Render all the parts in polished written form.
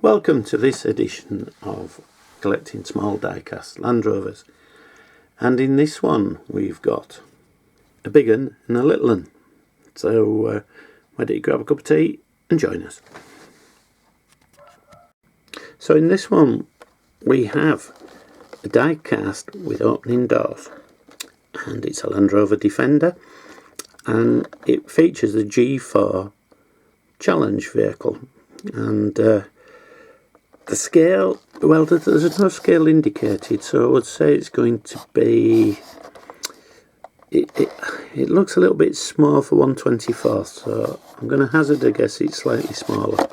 Welcome to this edition of Collecting Small Diecast Land Rovers, and in this one we've got a big one and a little one, so why don't you grab a cup of tea and join us. So in this one we have a diecast with opening doors, and it's a Land Rover Defender, and it features the G4 Challenge vehicle, and the scale, well, there's no scale indicated, so I would say it's going to be, it looks a little bit small for 1/24, so I'm going to hazard a guess it's slightly smaller.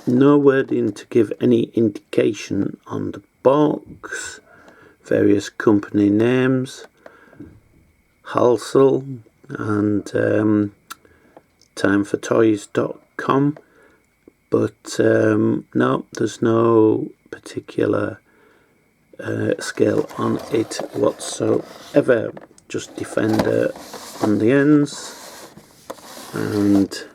No wording to give any indication on the box, various company names, Halsell, and timefortoys.com. But no, there's no particular scale on it whatsoever. Just Defender on the ends, and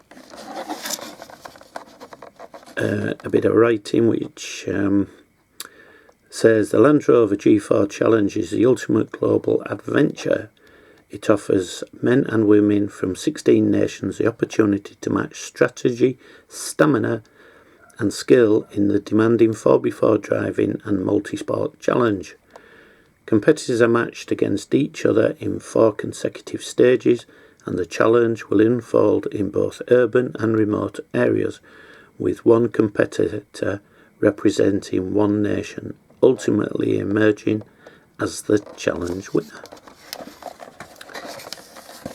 a bit of writing which says the Land Rover G4 Challenge is the ultimate global adventure. It offers men and women from 16 nations the opportunity to match strategy, stamina and skill in the demanding 4x4 driving and multi-sport challenge. Competitors are matched against each other in 4 consecutive stages, and the challenge will unfold in both urban and remote areas, with one competitor representing one nation, ultimately emerging as the challenge winner.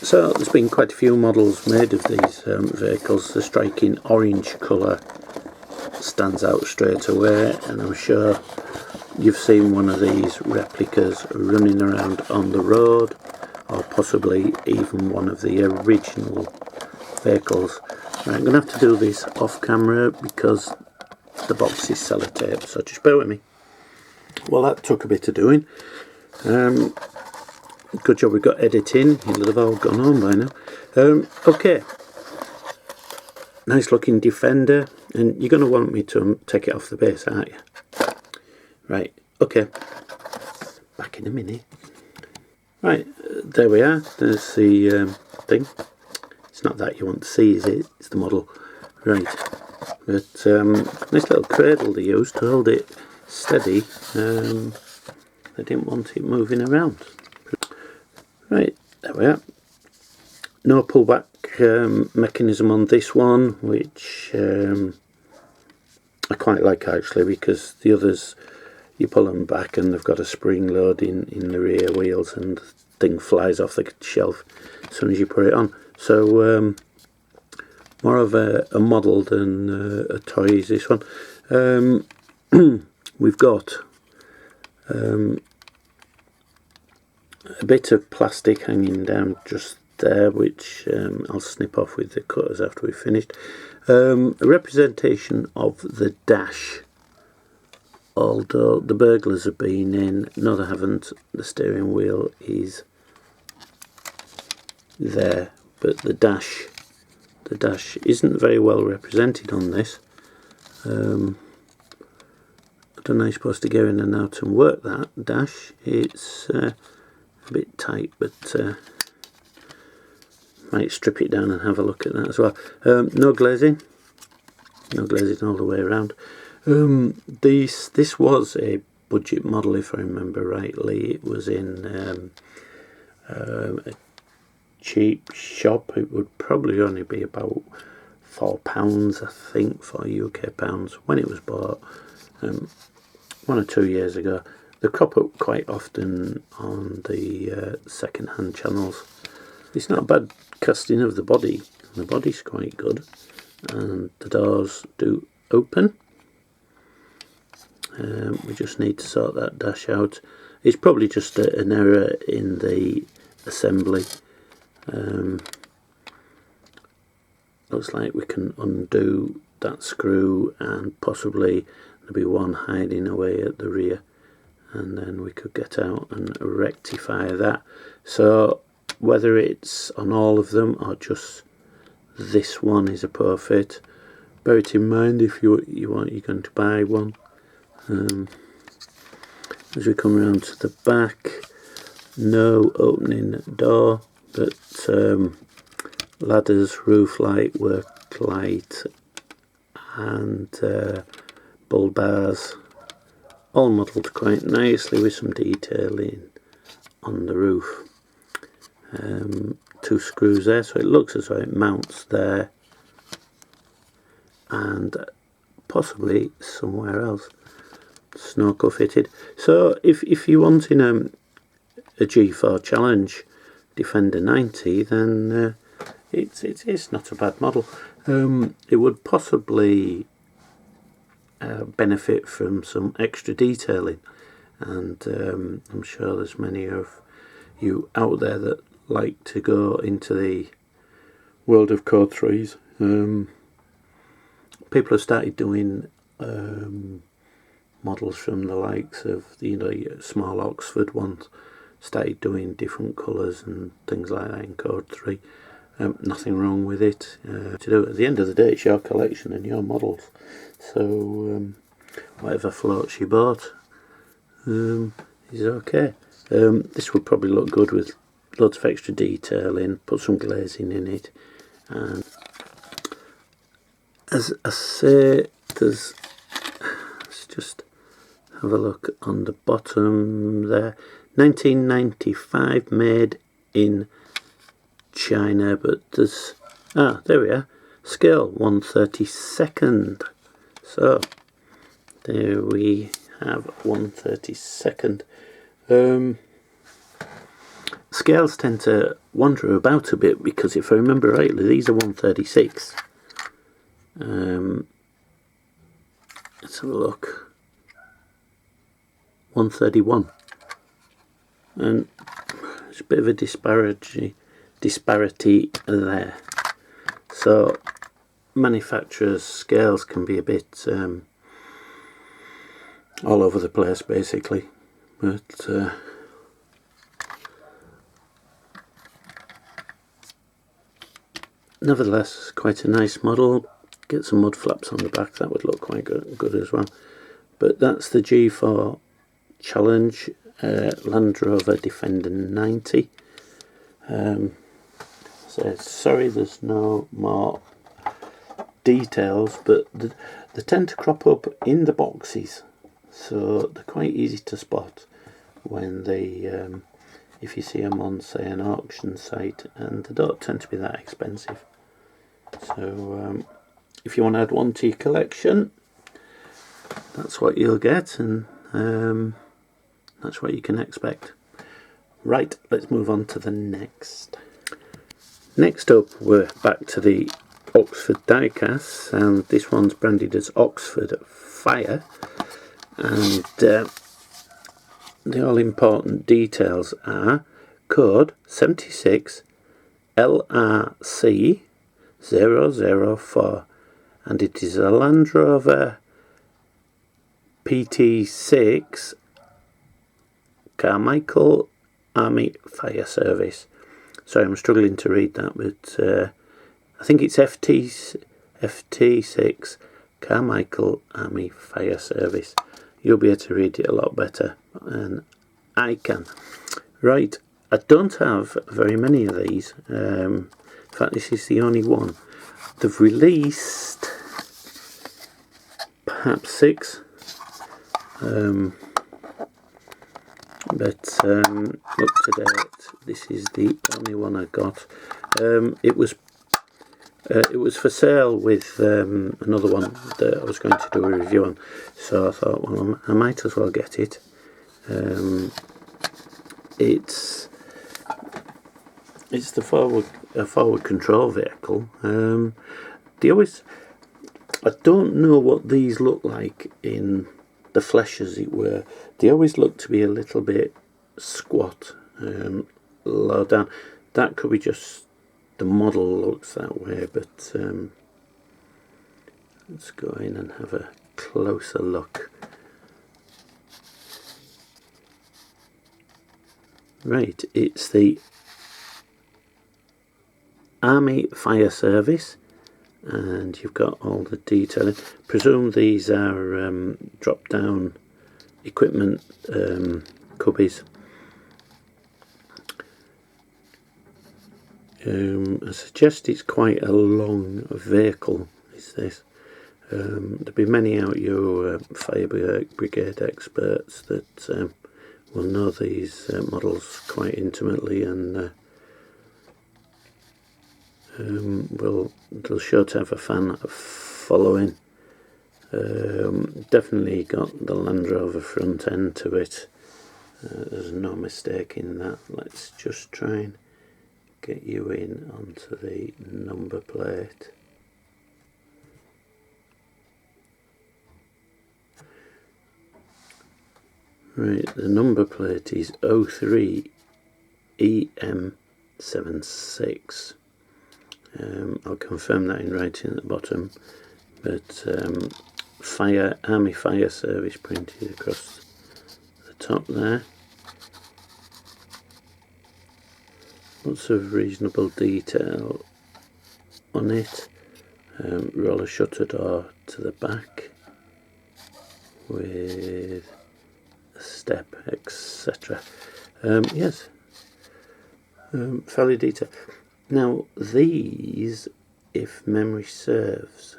So there's been quite a few models made of these vehicles. The striking orange colour stands out straight away, and I'm sure you've seen one of these replicas running around on the road, or possibly even one of the original vehicles. Right, I'm going to have to do this off camera because the box is sellotape, so just bear with me. Well, that took a bit of doing. Good job we got editing. You'll have all gone home by now. Okay. Nice looking Defender, and you're going to want me to take it off the base, aren't you? Right, okay. Back in a minute. Right, there we are. There's the thing. It's not that you want to see, is it? It's the model. Right. But nice little cradle they used to hold it steady. They didn't want it moving around. Right, there we are. No pullback mechanism on this one, which I quite like actually, because the others you pull them back and they've got a spring load in the rear wheels, and the thing flies off the shelf as soon as you put it on. So more of a model than a toy is this one. We've got a bit of plastic hanging down just there, which I'll snip off with the cutters after we've finished. A representation of the dash, although the burglars have been in. No, they haven't. The steering wheel is there, but the dash isn't very well represented on this. I don't know how you're supposed to go in and out and work that dash. It's a bit tight, but might strip it down and have a look at that as well. No glazing all the way around. This was a budget model, if I remember rightly. It was in a cheap shop. It would probably only be about £4, I think, for UK pounds when it was bought 1 or 2 years ago. They crop up quite often on the second-hand channels. It's not a bad casting of the body. The body's quite good, and the doors do open. We just need to sort that dash out. It's probably just an error in the assembly. Looks like we can undo that screw, and possibly there'll be one hiding away at the rear, and then we could get out and rectify that. So whether it's on all of them or just this one is a poor fit, bear it in mind if you're going to buy one. As we come around to the back, no opening door, but ladders, roof light, work light, and bull bars, all modelled quite nicely with some detailing on the roof. 2 screws there, so it looks as though it mounts there and possibly somewhere else. Snorkel fitted. So if you're wanting a G4 Challenge Defender 90, then it's not a bad model. It would possibly benefit from some extra detailing, and I'm sure there's many of you out there that like to go into the world of Code 3s. People have started doing models from the likes of the small Oxford ones, started doing different colours and things like that in Code 3. Nothing wrong with it to do. At the end of the day, it's your collection and your models, so whatever floats your boat is okay. This would probably look good with loads of extra detailing, put some glazing in it, and as I say, let's just have a look on the bottom there. 1995, made in China, but there's there we are, scale 1/32. So there we have 1/32. Scales tend to wander about a bit because if I remember rightly, these are 1/36. Let's have a look. 1/31, and there's a bit of a disparity there. So manufacturers' scales can be a bit all over the place, basically, but nevertheless, quite a nice model. Get some mud flaps on the back, that would look quite good as well. But that's the G4 Challenge Land Rover Defender 90. So sorry there's no more details, but they tend to crop up in the boxes, so they're quite easy to spot when they if you see them on, say, an auction site, and they don't tend to be that expensive. So if you want to add one to your collection, that's what you'll get, and that's what you can expect. Right, let's move on to the next. Next up, we're back to the Oxford Diecast, and this one's branded as Oxford Fire, and the all important details are code 76 LRC 004, and it is a Land Rover PT6 Carmichael Army Fire Service. Sorry, I'm struggling to read that, but I think it's FT6 Carmichael Army Fire Service. You'll be able to read it a lot better than I can. Right, I don't have very many of these. In fact, this is the only one. They've released perhaps 6. But up to date, this is the only one I got. It was for sale with another one that I was going to do a review on, so I thought, well, I might as well get it. It's the forward control vehicle. I don't know what these look like in the flesh, as it were. They always look to be a little bit squat, low down. That could be just the model looks that way, but let's go in and have a closer look. Right, it's the Army Fire Service, and you've got all the detailing. Presume these are drop down equipment cubbies. I suggest it's quite a long vehicle, is this. There'll be many out your fire brigade experts that will know these models quite intimately, and they'll sure to have a fan following. Definitely got the Land Rover front end to it. There's no mistake in that. Let's just try and get you in onto the number plate. Right, the number plate is 03EM76. I'll confirm that in writing at the bottom, but Army Fire Service printed across the top there. Lots of reasonable detail on it. Roller shutter door to the back with a step, etc. Yes, fairly detailed. Now these, if memory serves,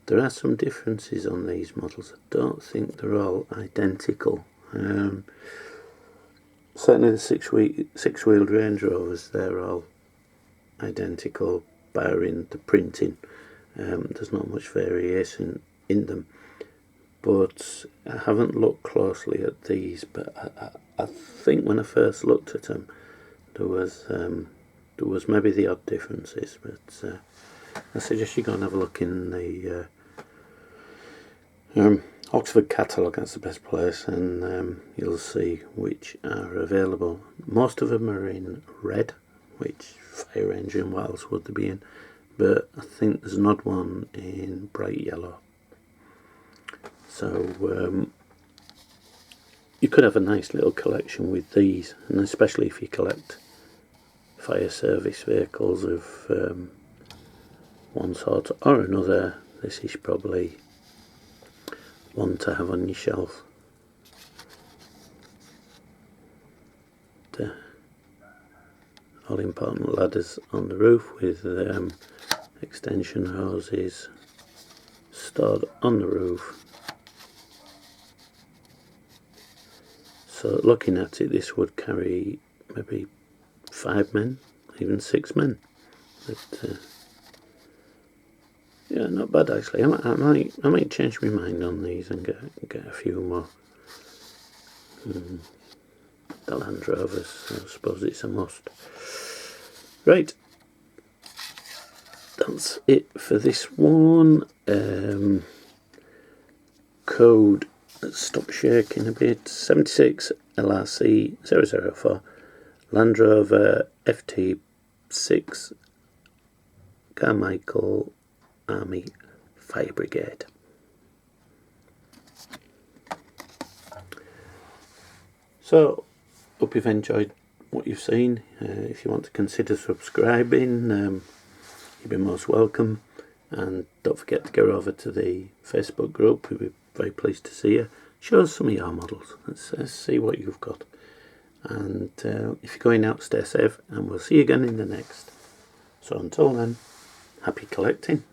there are some differences on these models. I don't think they're all identical. Certainly the six-wheeled Range Rovers, they're all identical, barring the printing. There's not much variation in them. But I haven't looked closely at these, but I think when I first looked at them, there was maybe the odd differences, but I suggest you go and have a look in the Oxford catalogue. That's the best place, and you'll see which are available. Most of them are in red, which fire engine, what else would they be in? But I think there's an odd one in bright yellow. So you could have a nice little collection with these, and especially if you collect fire service vehicles of one sort or another, this is probably one to have on your shelf. The all important ladders on the roof with extension hoses stored on the roof. So looking at it, this would carry maybe 5 men, even 6 men. But yeah, not bad actually. I might change my mind on these and get a few more. The Land Rovers, I suppose it's a must. Right, that's it for this one. Code, stop shaking a bit, 76 LRC 004 Land Rover FT6 Carmichael Army Fire Brigade. So, hope you've enjoyed what you've seen. If you want to consider subscribing, you'd be most welcome. And don't forget to go over to the Facebook group. We'd be very pleased to see you. Show us some of your models. Let's see what you've got. And if you're going out, stay safe, and we'll see you again in the next. So until then, happy collecting.